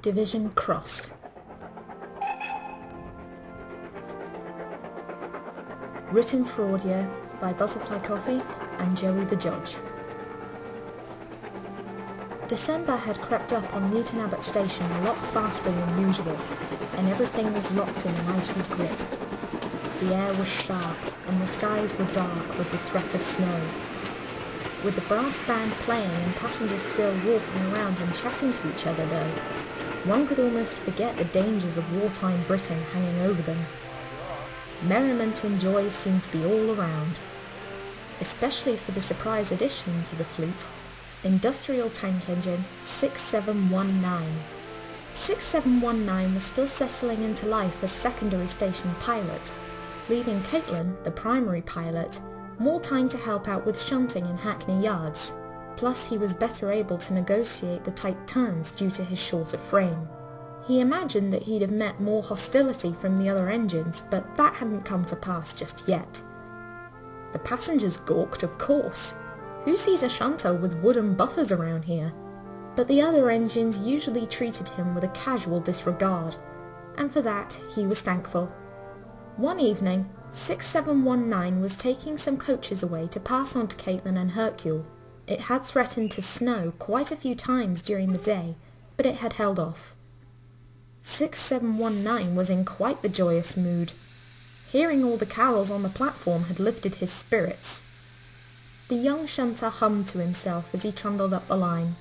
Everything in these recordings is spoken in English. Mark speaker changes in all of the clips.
Speaker 1: Division crossed. Written for audio by ButterflyCoffee and Joey the Judge. December had crept up on Newton Abbot station a lot faster than usual, and everything was locked in an icy grip. The air was sharp, and the skies were dark with the threat of snow. With the brass band playing and passengers still walking around and chatting to each other though, one could almost forget the dangers of wartime Britain hanging over them. Merriment and joy seemed to be all around, especially for the surprise addition to the fleet, industrial tank engine 6719. 6719 was still settling into life as secondary station pilot, leaving Caitlin, the primary pilot, more time to help out with shunting in Hackney yards, plus he was better able to negotiate the tight turns due to his shorter frame. He imagined that he'd have met more hostility from the other engines, but that hadn't come to pass just yet. The passengers gawked, of course. Who sees a shunter with wooden buffers around here? But the other engines usually treated him with a casual disregard, and for that he was thankful. One evening, 6719 was taking some coaches away to pass on to Caitlin and Hercule. It had threatened to snow quite a few times during the day, but it had held off. 6719 was in quite the joyous mood. Hearing all the carols on the platform had lifted his spirits. The young shunter hummed to himself as he trundled up the line.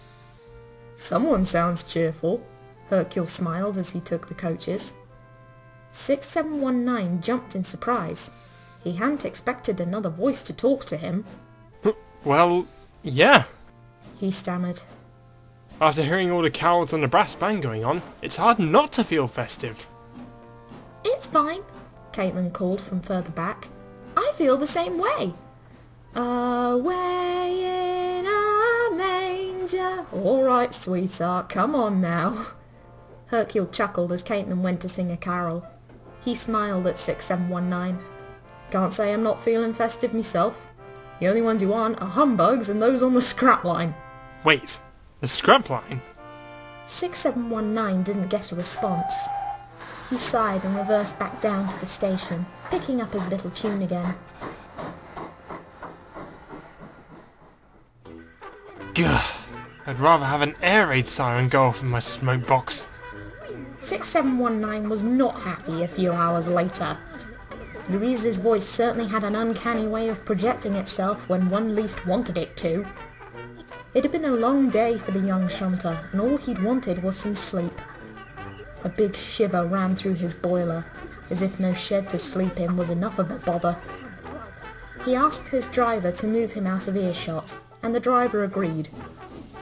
Speaker 1: "Someone sounds cheerful," Hercule smiled as he took the coaches. 6719 jumped in surprise. He hadn't expected another voice to talk to him.
Speaker 2: "Well, yeah,"
Speaker 1: he stammered.
Speaker 2: "After hearing all the carols and the brass band going on, it's hard not to feel festive."
Speaker 1: "It's fine," Caitlin called from further back. "I feel the same way." "Away in a manger." "All right, sweetheart, come on now." Hercule chuckled as Caitlin went to sing a carol. He smiled at 6719. "Can't say I'm not feeling festive myself. The only ones who aren't are humbugs and those on the scrap line."
Speaker 2: "Wait, the scrap line?"
Speaker 1: 6719 didn't get a response. He sighed and reversed back down to the station, picking up his little tune again.
Speaker 2: Gah, I'd rather have an air raid siren go off in my smoke box.
Speaker 1: 6719 was not happy a few hours later. Louise's voice certainly had an uncanny way of projecting itself when one least wanted it to. It had been a long day for the young shunter, and all he'd wanted was some sleep. A big shiver ran through his boiler, as if no shed to sleep in was enough of a bother. He asked his driver to move him out of earshot, and the driver agreed,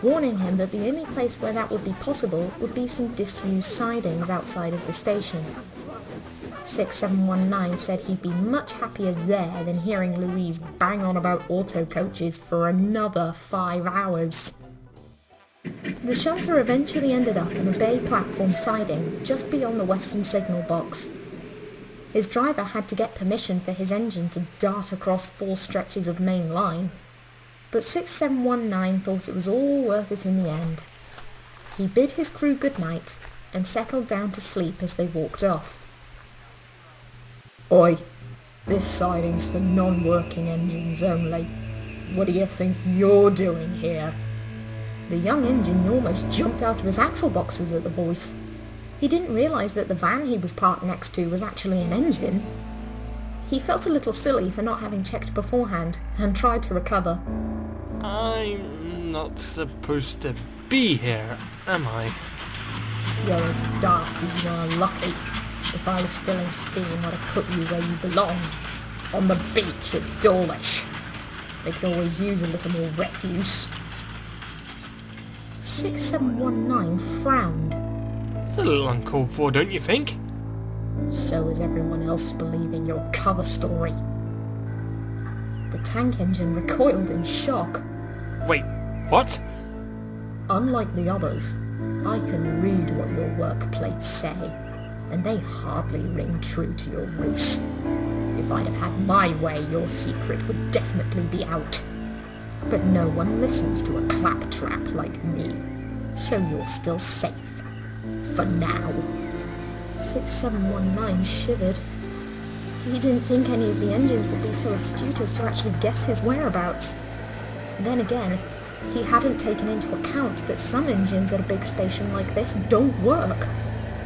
Speaker 1: warning him that the only place where that would be possible would be some disused sidings outside of the station. 6719 said he'd be much happier there than hearing Louise bang on about auto coaches for another 5 hours. The shunter eventually ended up in a bay platform siding just beyond the western signal box. His driver had to get permission for his engine to dart across 4 stretches of main line, but 6719 thought it was all worth it in the end. He bid his crew good night and settled down to sleep as they walked off. "Oi, this siding's for non-working engines only. What do you think you're doing here?" The young engine almost jumped out of his axle boxes at the voice. He didn't realise that the van he was parked next to was actually an engine. He felt a little silly for not having checked beforehand, and tried to recover.
Speaker 2: "I'm not supposed to be here, am I?"
Speaker 1: "You're as daft as you are lucky. If I was still in steam, I'd have put you where you belong, on the beach at Dawlish. They could always use a little more refuse." 6719 frowned.
Speaker 2: It's a little uncalled for, don't you think?
Speaker 1: "So is everyone else believing your cover story." The tank engine recoiled in shock.
Speaker 2: "Wait, what?"
Speaker 1: "Unlike the others, I can read what your work plates say, and they hardly ring true to your roots. If I'd have had my way, your secret would definitely be out. But no one listens to a claptrap like me, so you're still safe. for now. 6719 shivered. He didn't think any of the engines would be so astute as to actually guess his whereabouts. Then again, he hadn't taken into account that some engines at a big station like this don't work,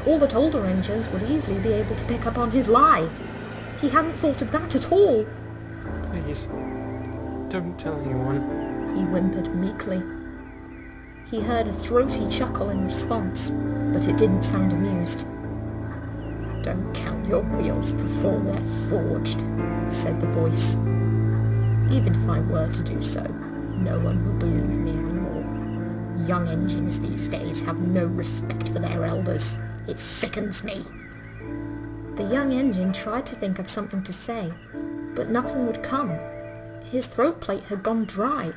Speaker 1: or that older engines would easily be able to pick up on his lie. He hadn't thought of that at all.
Speaker 2: Please, don't tell anyone.
Speaker 1: He whimpered meekly. He heard a throaty chuckle in response, but it didn't sound amused. "Don't count your wheels before they're forged," said the voice. "Even if I were to do so, no one will believe me anymore. Young engines these days have no respect for their elders. It sickens me." The young engine tried to think of something to say, but nothing would come. His throat plate had gone dry.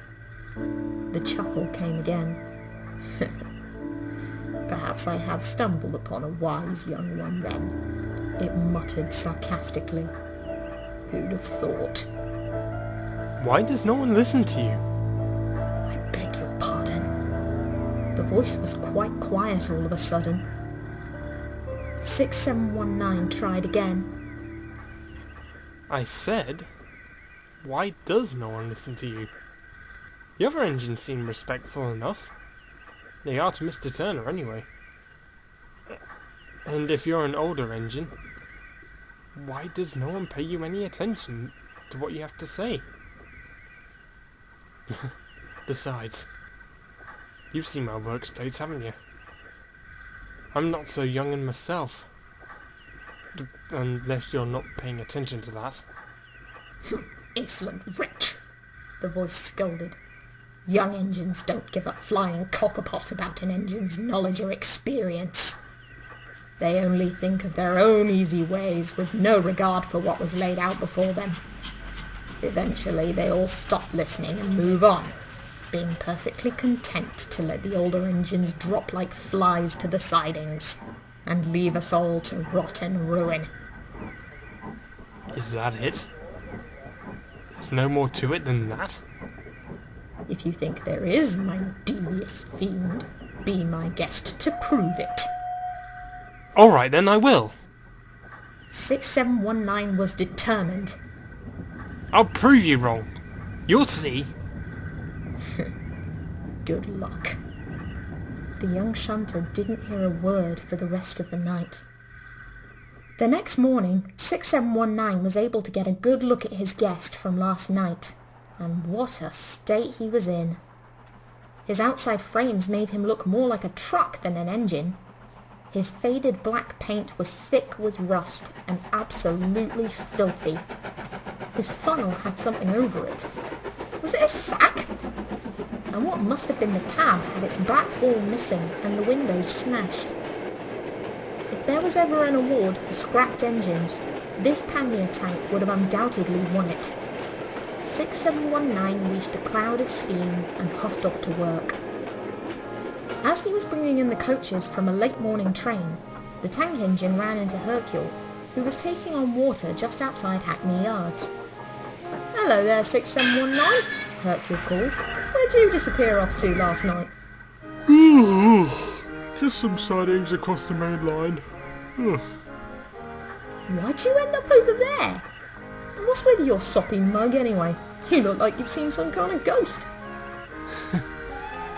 Speaker 1: The chuckle came again. "Perhaps I have stumbled upon a wise young one then," it muttered sarcastically. "Who'd have thought?"
Speaker 2: Why does no one listen to you?
Speaker 1: "I beg your pardon." The voice was quite quiet all of a sudden. 6719 tried again.
Speaker 2: I said, why does no one listen to you? The other engines seem respectful enough. They are to Mr. Turner anyway. And if you're an older engine, why does no one pay you any attention to what you have to say? Besides, you've seen my works plates, haven't you? I'm not so young in myself. Unless you're not paying attention to that.
Speaker 1: "Insolent wretch!" the voice scolded. "Young engines don't give a flying copperpot about an engine's knowledge or experience. They only think of their own easy ways with no regard for what was laid out before them. Eventually they all stop listening and move on, being perfectly content to let the older engines drop like flies to the sidings and leave us all to rot and ruin."
Speaker 2: Is that it? There's no more to it than that?
Speaker 1: "If you think there is, my devious fiend, be my guest to prove it."
Speaker 2: Alright then, I will.
Speaker 1: 6719 was determined.
Speaker 2: I'll prove you wrong. You'll see.
Speaker 1: Good luck. The young shunter didn't hear a word for the rest of the night. The next morning, 6719 was able to get a good look at his guest from last night, and what a state he was in. His outside frames made him look more like a truck than an engine. His faded black paint was thick with rust and absolutely filthy. His funnel had something over it. Was it a sack? And what must have been the cab had its back wall missing and the windows smashed. If there was ever an award for scrapped engines, this pannier tank would have undoubtedly won it. 6719 reached a cloud of steam and huffed off to work. As he was bringing in the coaches from a late morning train, the tank engine ran into Hercule, who was taking on water just outside Hackney Yards. "Hello there, 6719, Hercule called. "Where'd you disappear off to last night?"
Speaker 2: Just some sightings across the main line.
Speaker 1: "Why'd you end up over there? And what's with your soppy mug anyway? You look like you've seen some kind of ghost."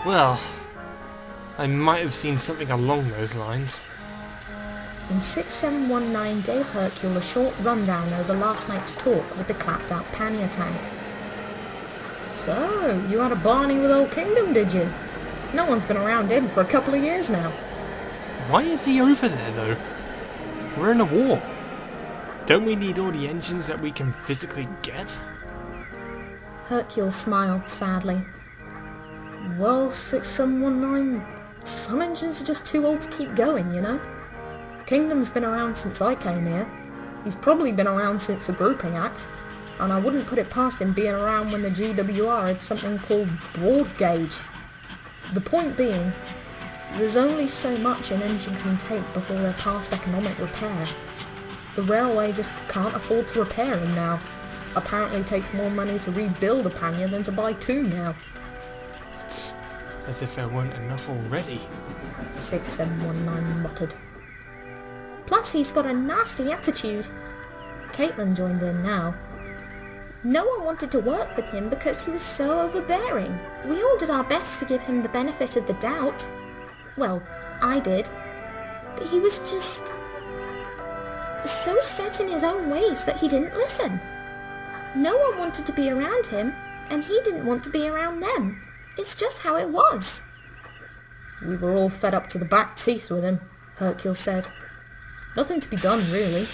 Speaker 2: Well, I might have seen something along those lines.
Speaker 1: And 6719 gave Hercule a short rundown over last night's talk with the clapped-out pannier tank. "So, you had a barney with old Kingdom, did you? No one's been around him for a couple of years now."
Speaker 2: Why is he over there, though? We're in a war. Don't we need all the engines that we can physically get?
Speaker 1: Hercule smiled sadly. "Well, 6719, some engines are just too old to keep going, you know? Kingdom's been around since I came here. He's probably been around since the Grouping Act, and I wouldn't put it past him being around when the GWR had something called broad gauge. The point being, there's only so much an engine can take before they're past economic repair. The railway just can't afford to repair them now. Apparently it takes more money to rebuild a pannier than to buy two now."
Speaker 2: As if there weren't enough already.
Speaker 1: 6719 muttered. Plus he's got a nasty attitude. Caitlin joined in now. No one wanted to work with him because he was so overbearing. We all did our best to give him the benefit of the doubt. Well, I did. But he was just so set in his own ways that he didn't listen. No one wanted to be around him, and he didn't want to be around them. It's just how it was. We were all fed up to the back teeth with him, Hercule said. Nothing to be done, really.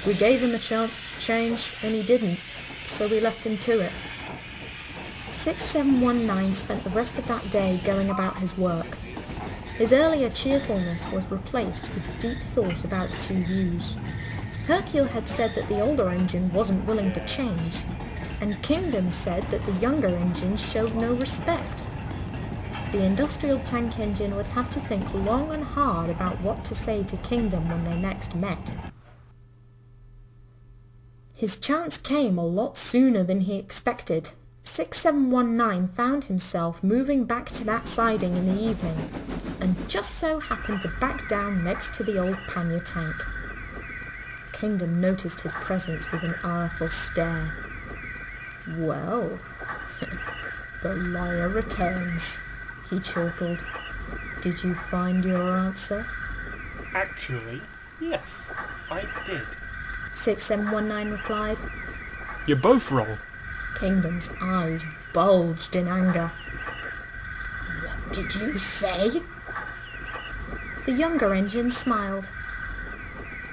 Speaker 1: We gave him a chance to change, and he didn't, so we left him to it. 6719 spent the rest of that day going about his work. His earlier cheerfulness was replaced with deep thought about the two views. Hercule had said that the older engine wasn't willing to change, and Kingdom said that the younger engine showed no respect. The industrial tank engine would have to think long and hard about what to say to Kingdom when they next met. His chance came a lot sooner than he expected. 6719 found himself moving back to that siding in the evening, and just so happened to back down next to the old pannier tank. Kingdom noticed his presence with an ireful stare. Well, the liar returns, he chortled. Did you find your answer?
Speaker 2: Actually, yes, I did.
Speaker 1: 6719 replied.
Speaker 2: You're both wrong.
Speaker 1: Kingdom's eyes bulged in anger. What did you say? The younger engine smiled.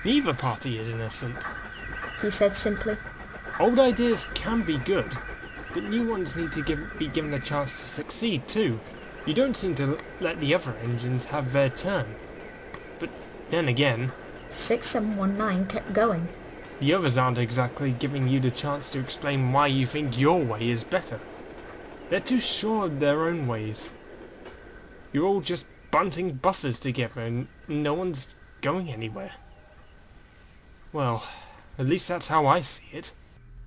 Speaker 2: Neither party is innocent,
Speaker 1: he said simply.
Speaker 2: Old ideas can be good, but new ones need to be given a chance to succeed too. You don't seem to let the other engines have their turn. But then again,
Speaker 1: 6719 kept going.
Speaker 2: The others aren't exactly giving you the chance to explain why you think your way is better. They're too sure of their own ways. You're all just bunting buffers together and no one's going anywhere. Well, at least that's how I see it.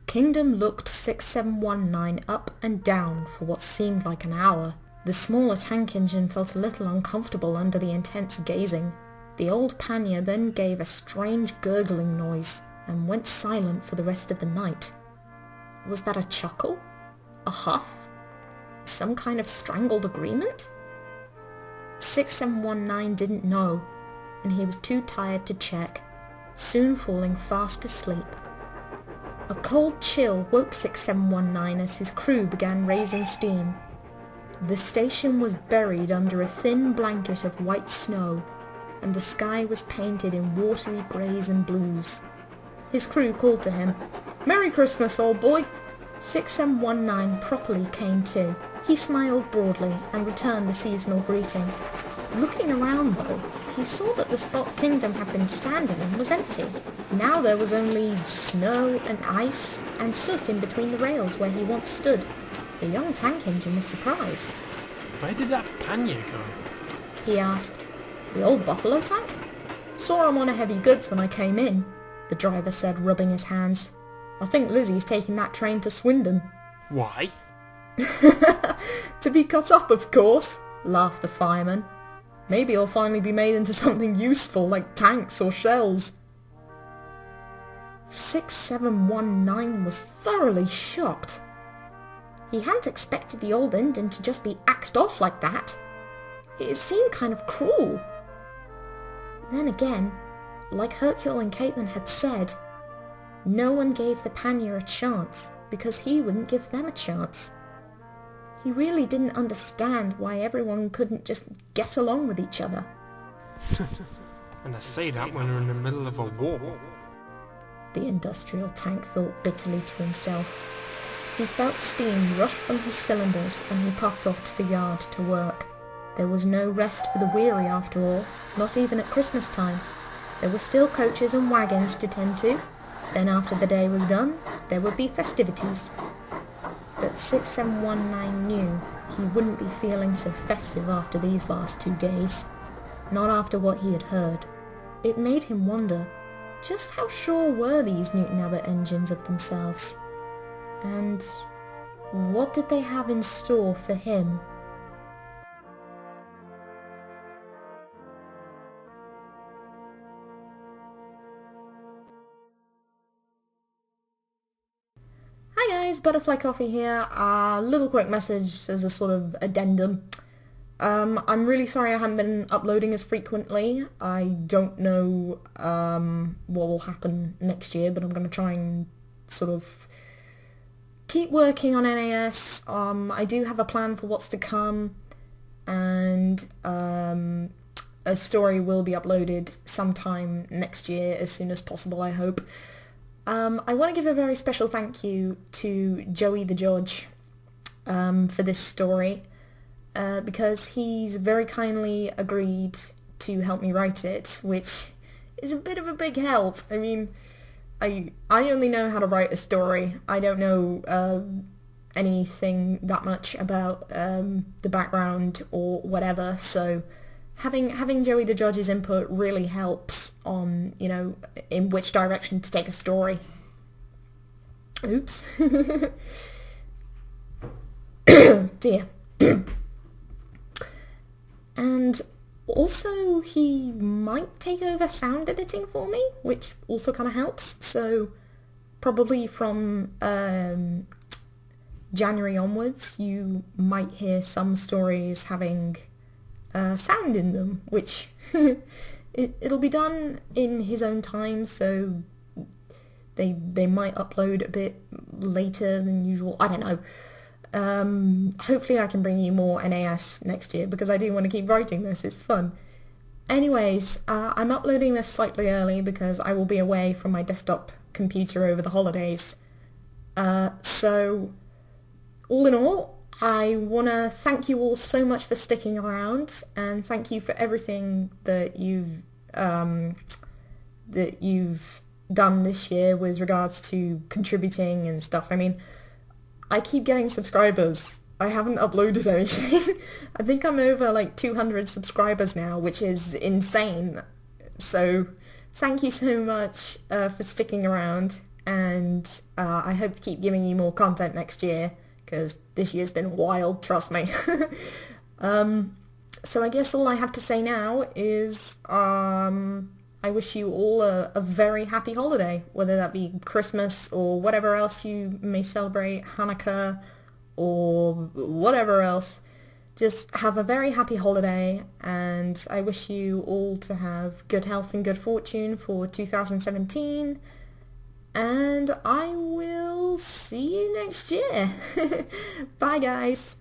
Speaker 1: Kingdom looked 6719 up and down for what seemed like an hour. The smaller tank engine felt a little uncomfortable under the intense gazing. The old pannier then gave a strange gurgling noise and went silent for the rest of the night. Was that a chuckle? A huff? Some kind of strangled agreement? 6719 didn't know, and he was too tired to check, soon falling fast asleep. A cold chill woke 6719 as his crew began raising steam. The station was buried under a thin blanket of white snow, and the sky was painted in watery greys and blues. His crew called to him, "Merry Christmas, old boy!" 6719 properly came to. He smiled broadly and returned the seasonal greeting. Looking around though, he saw that the spot Kingdom had been standing in was empty. Now there was only snow and ice and soot in between the rails where he once stood. The young tank engine was surprised.
Speaker 2: Where did that pannier go?
Speaker 1: He asked. The old buffalo tank? Saw him on a heavy goods when I came in, the driver said, rubbing his hands. I think Lizzie's taking that train to Swindon.
Speaker 2: Why?
Speaker 1: To be cut up, of course, laughed the fireman. Maybe he'll finally be made into something useful like tanks or shells. 6719 was thoroughly shocked. He hadn't expected the old engine to just be axed off like that. It seemed kind of cruel. Then again, like Hercule and Caitlin had said, no one gave the pannier a chance because he wouldn't give them a chance. He really didn't understand why everyone couldn't just get along with each other.
Speaker 2: And I say that when we're in the middle of a war.
Speaker 1: The industrial tank thought bitterly to himself. He felt steam rush from his cylinders and he puffed off to the yard to work. There was no rest for the weary after all, not even at Christmas time. There were still coaches and wagons to tend to. Then after the day was done, there would be festivities. But 6719 knew he wouldn't be feeling so festive after these last 2 days. Not after what he had heard. It made him wonder, just how sure were these Newton Abbot engines of themselves? And what did they have in store for him? guys, Butterfly Coffee here. A little quick message as a sort of addendum. I'm really sorry I haven't been uploading as frequently. I don't know what will happen next year, but I'm going to try and sort of keep working on NAS. I do have a plan for what's to come, and a story will be uploaded sometime next year, as soon as possible, I hope. I want to give a very special thank you to Joey the Judge for this story, because he's very kindly agreed to help me write it, which is a bit of a big help. I mean, I only know how to write a story. I don't know anything that much about the background or whatever, so having Joey the Judge's input really helps on, you know, in which direction to take a story. Oops. Dear. And also he might take over sound editing for me, which also kind of helps. So probably from January onwards, you might hear some stories having sound in them, which it'll be done in his own time, so they might upload a bit later than usual. I don't know. Hopefully I can bring you more NAS next year, because I do want to keep writing this. It's fun. Anyways, I'm uploading this slightly early because I will be away from my desktop computer over the holidays. So all in all, I want to thank you all so much for sticking around, and thank you for everything that you've done this year with regards to contributing and stuff. I mean, I keep getting subscribers. I haven't uploaded anything. I think I'm over like 200 subscribers now, which is insane. So thank you so much for sticking around, and I hope to keep giving you more content next year, because this year's been wild, trust me. So I guess all I have to say now is I wish you all a very happy holiday, whether that be Christmas or whatever else you may celebrate, Hanukkah or whatever else. Just have a very happy holiday, and I wish you all to have good health and good fortune for 2017. And I will see you next year. Bye, guys.